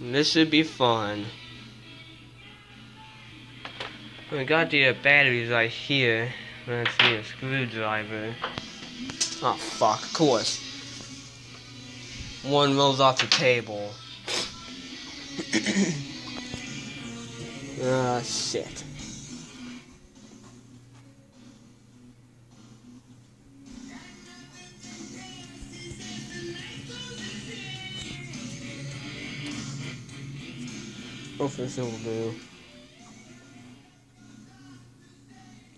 This should be fun. We got the batteries right here. Let's see, a screwdriver. Oh fuck, of course. One rolls off the table. Ah, shit. Hopefully this will do.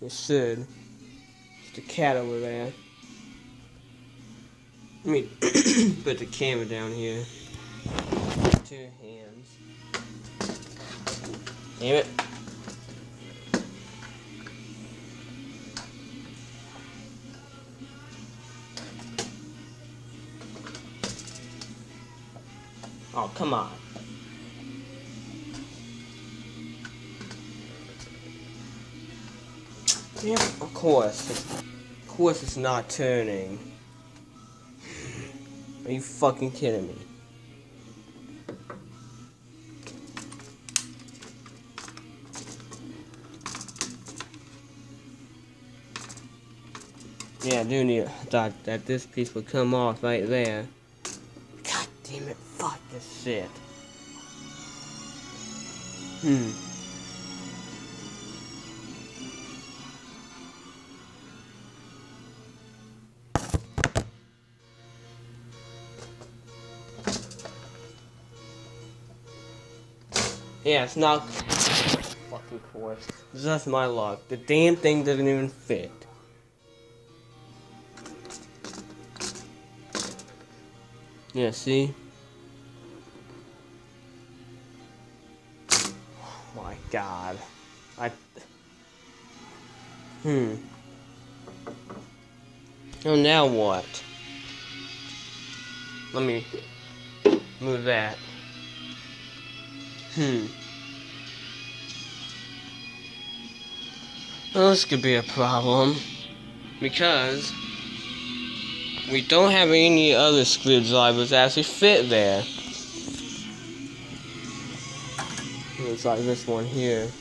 It should. It's the cat over there. Let me put the camera down here. 2 hands. Damn it. Oh, come on. Yeah, of course. Of course it's not turning. Are you fucking kidding me? Yeah, I do need. I thought that this piece would come off right there. God damn it, fuck this shit. Yeah, it's not fucking course. It's just my luck. The damn thing doesn't even fit. Yeah, see? Oh my god. Oh, now what? Let me move that. Well, this could be a problem. Because we don't have any other screwdrivers that actually fit there. It's like this one here.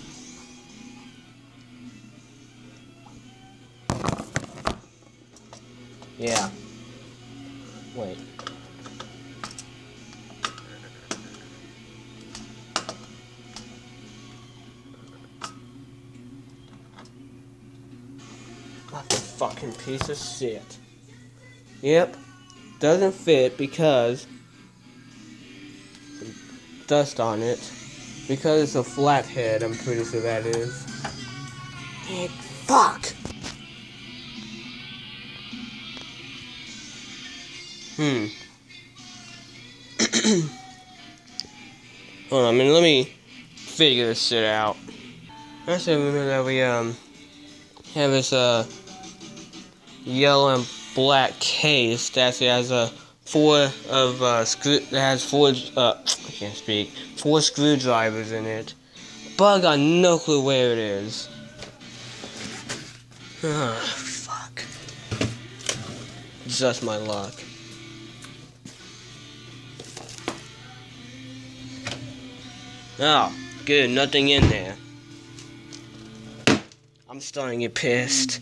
Yeah. Wait. What the fucking piece of shit. Yep. Doesn't fit because dust on it. Because it's a flathead, I'm pretty sure that is. Hey, fuck! Hold on, let me figure this shit out. I should remember that we have this yellow and black case that actually has four screwdrivers in it. But I got no clue where it is. Ah, fuck. Just my luck. Oh, good, nothing in there. I'm starting to get pissed.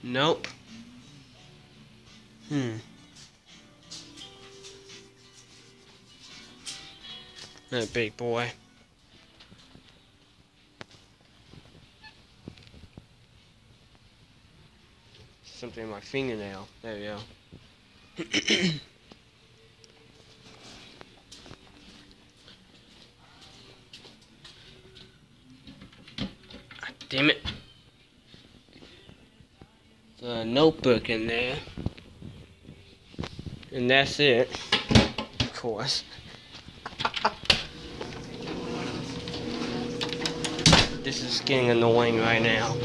Nope. That big boy. Something in my fingernail. There we go. Damn it. There's a notebook in there. And that's it. Of course. This is getting annoying right now.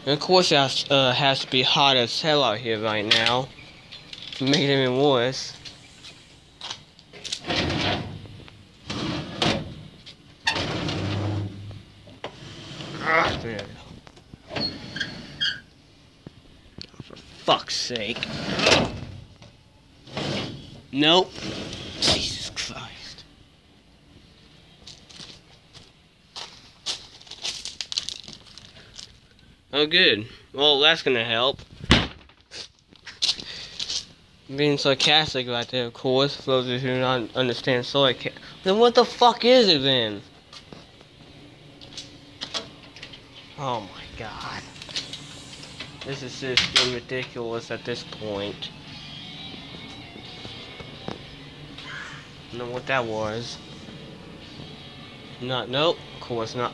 And of course it has to be hot as hell out here right now. Make it even worse. There we go. For fuck's sake. Nope. Jesus Christ. Oh, good. Well, that's gonna help. Being sarcastic right there, of course. For those of you who don't understand sarcasm. Then what the fuck is it then? Oh my god. This is just getting ridiculous at this point. I don't know what that was. Nope, of course not.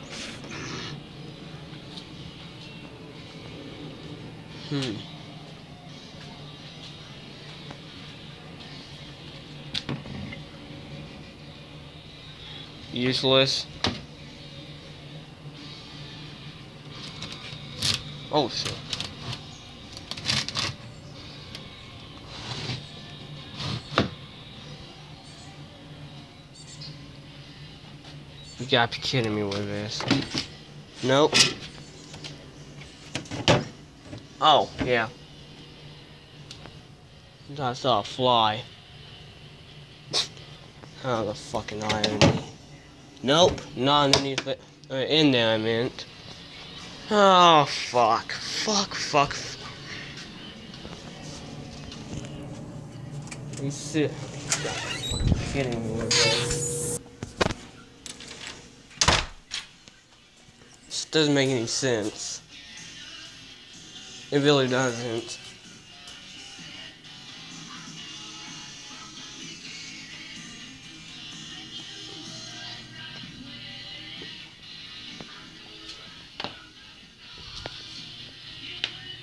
Useless. Oh shit. You gotta be kidding me with this. Nope. Oh, yeah. I saw a fly. Oh, the fucking irony. Nope, not underneath it. In there, I meant. Oh, fuck. Fuck. You sit. Kidding me with this. This doesn't make any sense. It really doesn't.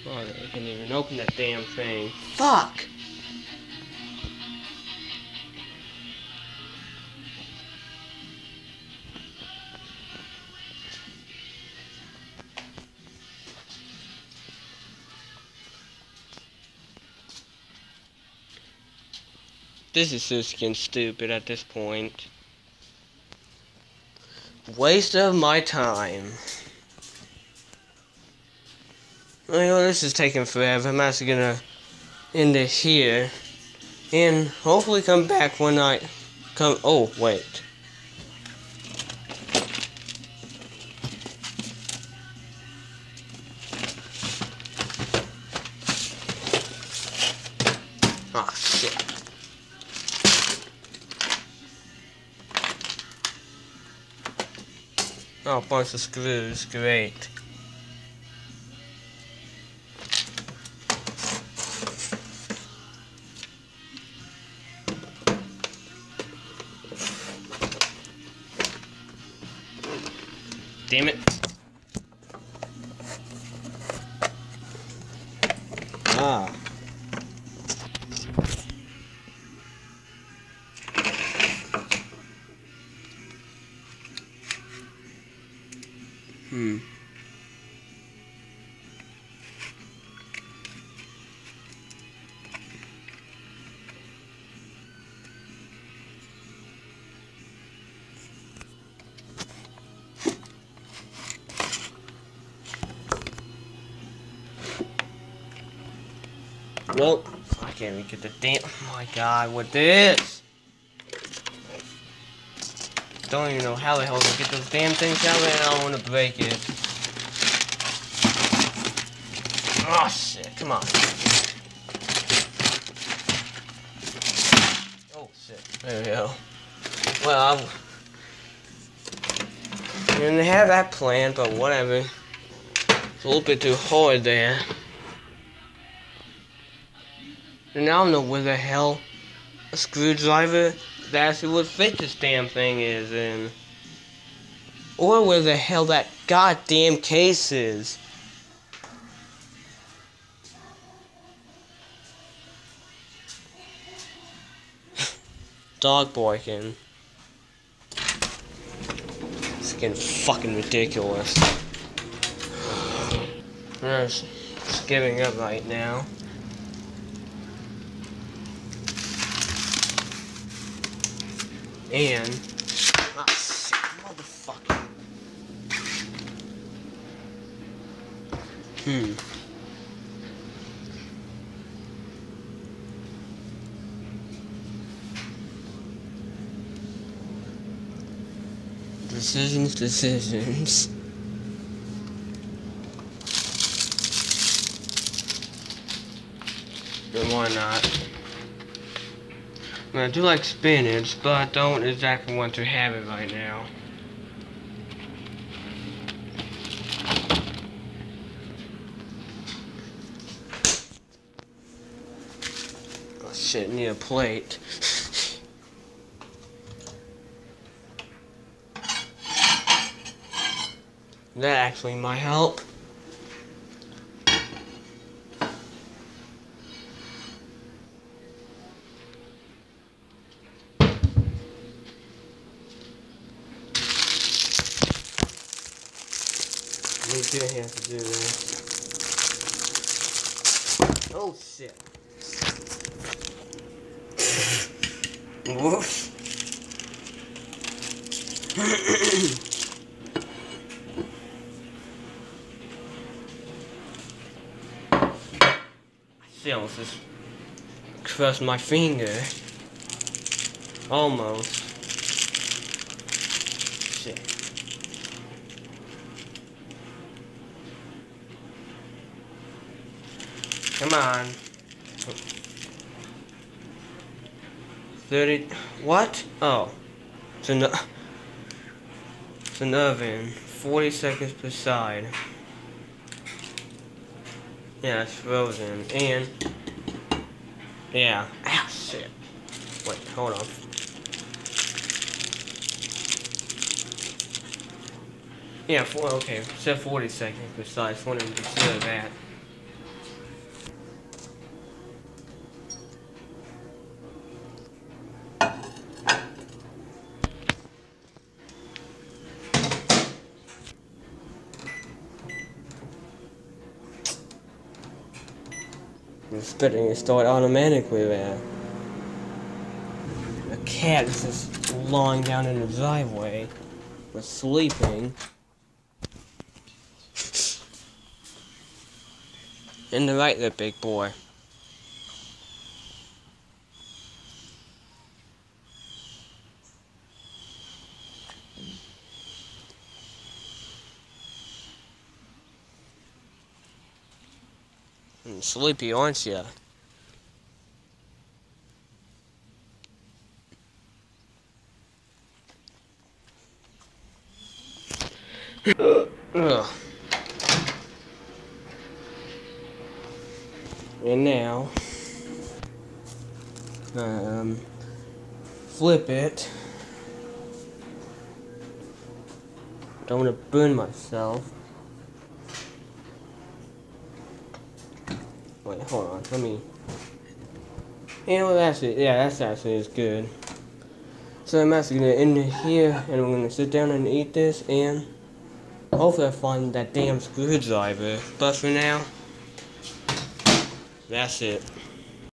Oh, they can't even open that damn thing. Fuck! This is just getting stupid at this point. Waste of my time. Well, this is taking forever. I'm actually gonna end it here. And hopefully come back when I come. Oh, wait. Ah, shit. Oh, a bunch of screws. Great. Damn it. Ah. Nope. I can't even get the damn. Oh my god, what this? Don't even know how the hell to get those damn things out and I don't want to break it. Oh shit, come on. Oh shit, there we go. Well, I didn't have that planned, but whatever. It's a little bit too hard there. And I don't know where the hell a screwdriver that actually would fit this damn thing is in. Or where the hell that goddamn case is. Dog barking. It's getting fucking ridiculous. I'm just giving up right now. And ah shit, motherfucker. Decisions. And why not? I mean, I do like spinach, but I don't exactly want to have it right now. Oh shit, need a plate. That actually might help. We do have to do this. Oh shit. Whoops. I almost just crushed my finger. Almost. Shit. Come on. 30. What? Oh. It's an oven. 40 seconds per side. Yeah, it's frozen. And. Yeah. Ah, shit. Wait, hold on. Yeah, okay. Said 40 seconds per side. Just wanted to consider that. I'm expecting it to start automatically there. The cat is just lying down in the driveway. Was sleeping. In the right there, big boy. Sleepy, aren't you? Ugh. And now, flip it. Don't want to burn myself. Wait, hold on. Let me. You know, that's it. Yeah, that's actually is good. So I'm actually gonna end it here, and we're gonna sit down and eat this, and hopefully I find that damn screwdriver. But for now, that's it.